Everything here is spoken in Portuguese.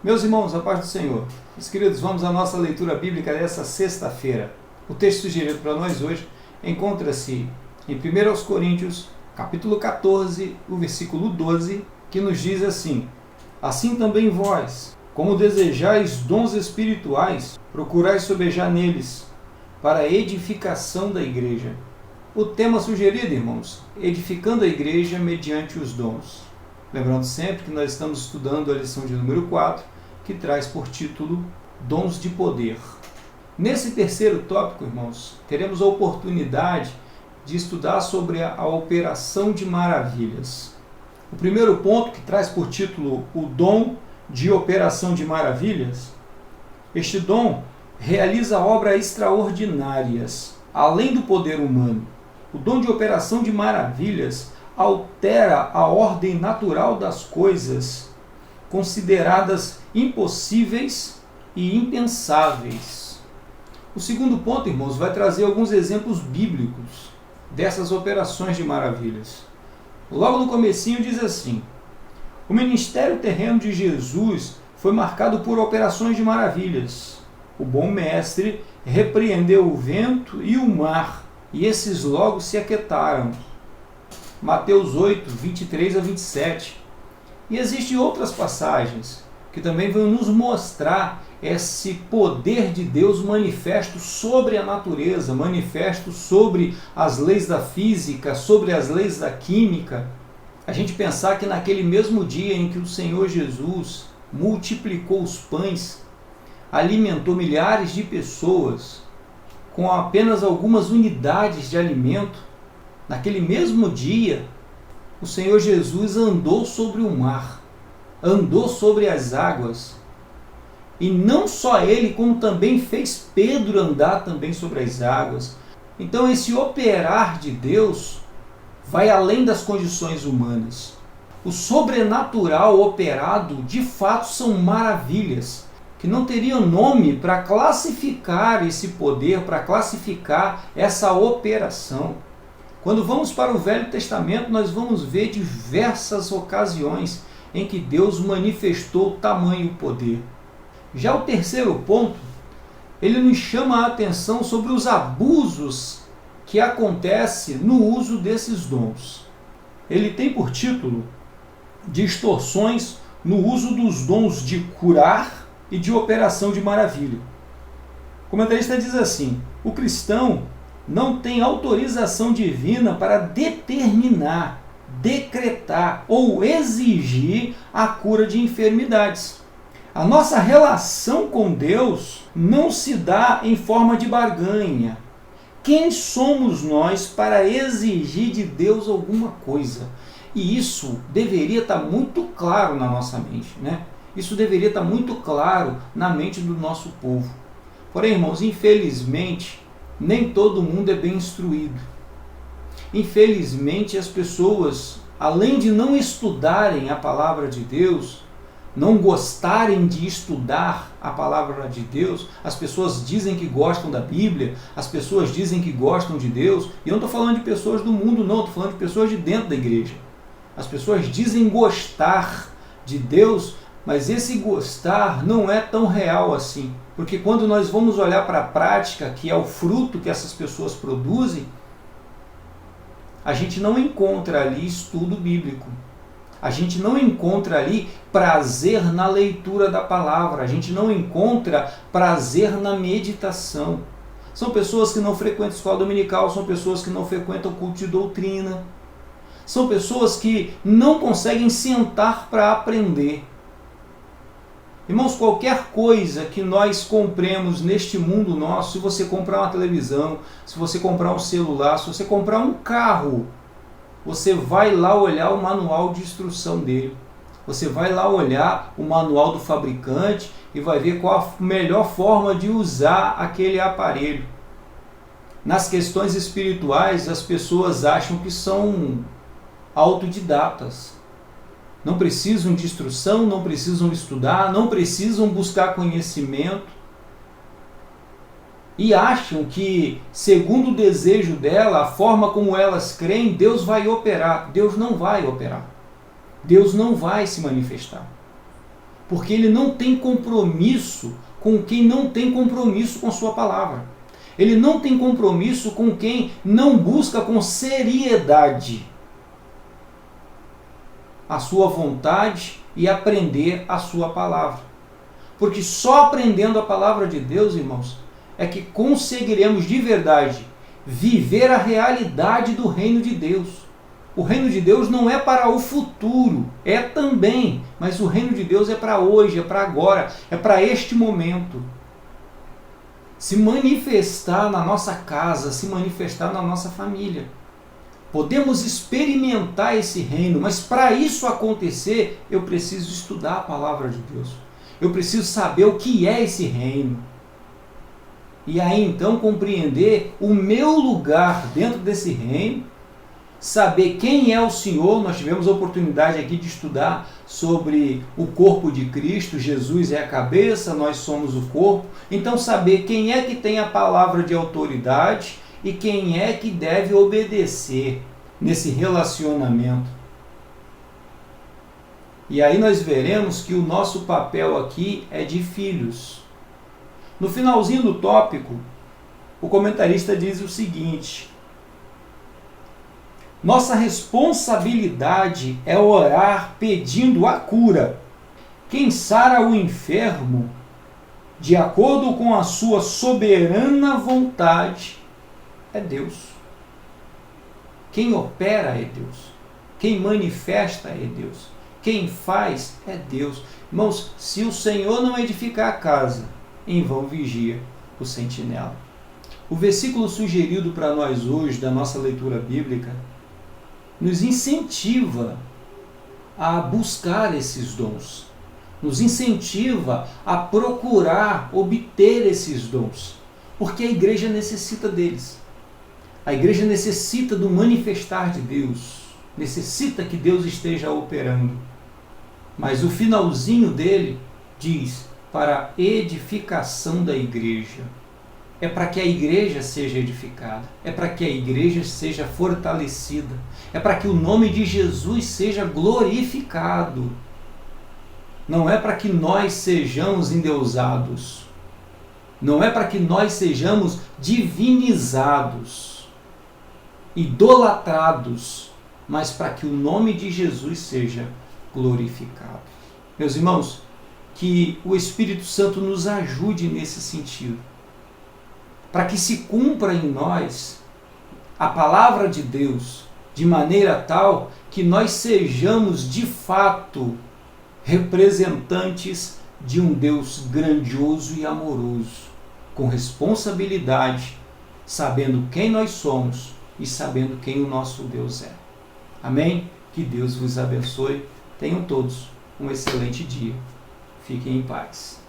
Meus irmãos, a paz do Senhor. Meus queridos, vamos à nossa leitura bíblica dessa sexta-feira. O texto sugerido para nós hoje encontra-se em 1 Coríntios, capítulo 14, o versículo 12, que nos diz assim: Assim também vós, como desejais dons espirituais, procurai sobejar neles, para a edificação da igreja. O tema sugerido, irmãos, edificando a igreja mediante os dons. Lembrando sempre que nós estamos estudando a lição de número 4, que traz por título Dons de Poder. Nesse terceiro tópico, irmãos, teremos a oportunidade de estudar sobre a operação de maravilhas. O primeiro ponto, que traz por título o dom de operação de maravilhas, este dom realiza obras extraordinárias, além do poder humano. O dom de operação de maravilhas altera a ordem natural das coisas, consideradas impossíveis e impensáveis. O segundo ponto, irmãos, vai trazer alguns exemplos bíblicos dessas operações de maravilhas. Logo no comecinho diz assim: o ministério terreno de Jesus foi marcado por operações de maravilhas. O bom mestre repreendeu o vento e o mar, e esses logo se aquietaram. Mateus 8, 23 a 27. E existem outras passagens que também vão nos mostrar esse poder de Deus manifesto sobre a natureza, manifesto sobre as leis da física, sobre as leis da química. A gente pensar que naquele mesmo dia em que o Senhor Jesus multiplicou os pães, alimentou milhares de pessoas com apenas algumas unidades de alimento, naquele mesmo dia, o Senhor Jesus andou sobre o mar, andou sobre as águas. E não só ele, como também fez Pedro andar também sobre as águas. Então esse operar de Deus vai além das condições humanas. O sobrenatural operado, de fato, são maravilhas, que não teriam nome para classificar esse poder, para classificar essa operação. Quando vamos para o Velho Testamento, nós vamos ver diversas ocasiões em que Deus manifestou tamanho poder. Já o terceiro ponto, ele nos chama a atenção sobre os abusos que acontecem no uso desses dons. Ele tem por título Distorções no uso dos dons de curar e de operação de maravilha. O comentarista diz assim: o cristão não tem autorização divina para determinar, decretar ou exigir a cura de enfermidades. A nossa relação com Deus não se dá em forma de barganha. Quem somos nós para exigir de Deus alguma coisa? E isso deveria estar muito claro na nossa mente, né? Isso deveria estar muito claro na mente do nosso povo. Porém, irmãos, infelizmente, nem todo mundo é bem instruído. Infelizmente, as pessoas, além de não estudarem a palavra de Deus, não gostarem de estudar a palavra de Deus, as pessoas dizem que gostam da Bíblia, as pessoas dizem que gostam de Deus, e eu não estou falando de pessoas do mundo, não, estou falando de pessoas de dentro da igreja. As pessoas dizem gostar de Deus, mas esse gostar não é tão real assim. Porque quando nós vamos olhar para a prática, que é o fruto que essas pessoas produzem, a gente não encontra ali estudo bíblico. A gente não encontra ali prazer na leitura da palavra. A gente não encontra prazer na meditação. São pessoas que não frequentam escola dominical, são pessoas que não frequentam culto de doutrina. São pessoas que não conseguem sentar para aprender. Irmãos, qualquer coisa que nós compremos neste mundo nosso, se você comprar uma televisão, se você comprar um celular, se você comprar um carro, você vai lá olhar o manual de instrução dele. Você vai lá olhar o manual do fabricante e vai ver qual a melhor forma de usar aquele aparelho. Nas questões espirituais, as pessoas acham que são autodidatas. Não precisam de instrução, não precisam estudar, não precisam buscar conhecimento. E acham que, segundo o desejo dela, a forma como elas creem, Deus vai operar. Deus não vai operar. Deus não vai se manifestar. porque ele não tem compromisso com quem não tem compromisso com sua palavra. Ele não tem compromisso com quem não busca com seriedade a sua vontade e aprender a sua palavra. Porque só aprendendo a palavra de Deus, irmãos, é que conseguiremos de verdade viver a realidade do reino de Deus. O reino de Deus não é para o futuro, é também, mas o reino de Deus é para hoje, é para agora, é para este momento. Se manifestar na nossa casa, se manifestar na nossa família. Podemos experimentar esse reino, mas para isso acontecer, eu preciso estudar a palavra de Deus. Eu preciso saber o que é esse reino. E aí então compreender o meu lugar dentro desse reino, saber quem é o Senhor. Nós tivemos a oportunidade aqui de estudar sobre o corpo de Cristo. Jesus é a cabeça, nós somos o corpo. Então saber quem é que tem a palavra de autoridade e quem é que deve obedecer nesse relacionamento. E aí nós veremos que o nosso papel aqui é de filhos. No finalzinho do tópico, o comentarista diz o seguinte: nossa responsabilidade é orar pedindo a cura. Quem sara o enfermo, de acordo com a sua soberana vontade, é Deus. Quem opera é Deus. Quem manifesta é Deus. Quem faz é Deus. Irmãos, se o Senhor não edificar a casa, em vão vigia o sentinela. O versículo sugerido para nós hoje, da nossa leitura bíblica, nos incentiva a buscar esses dons. Nos incentiva a procurar obter esses dons. Porque a igreja necessita deles. A igreja necessita do manifestar de Deus. Necessita que Deus esteja operando. Mas o finalzinho dele diz: para a edificação da igreja. É para que a igreja seja edificada. É para que a igreja seja fortalecida. É para que o nome de Jesus seja glorificado. Não é para que nós sejamos endeusados. Não é para que nós sejamos divinizados, idolatrados, mas para que o nome de Jesus seja glorificado. Meus irmãos, que o Espírito Santo nos ajude nesse sentido, para que se cumpra em nós a palavra de Deus, de maneira tal que nós sejamos de fato representantes de um Deus grandioso e amoroso, com responsabilidade, sabendo quem nós somos e sabendo quem o nosso Deus é. Amém? Que Deus vos abençoe. Tenham todos um excelente dia. Fiquem em paz.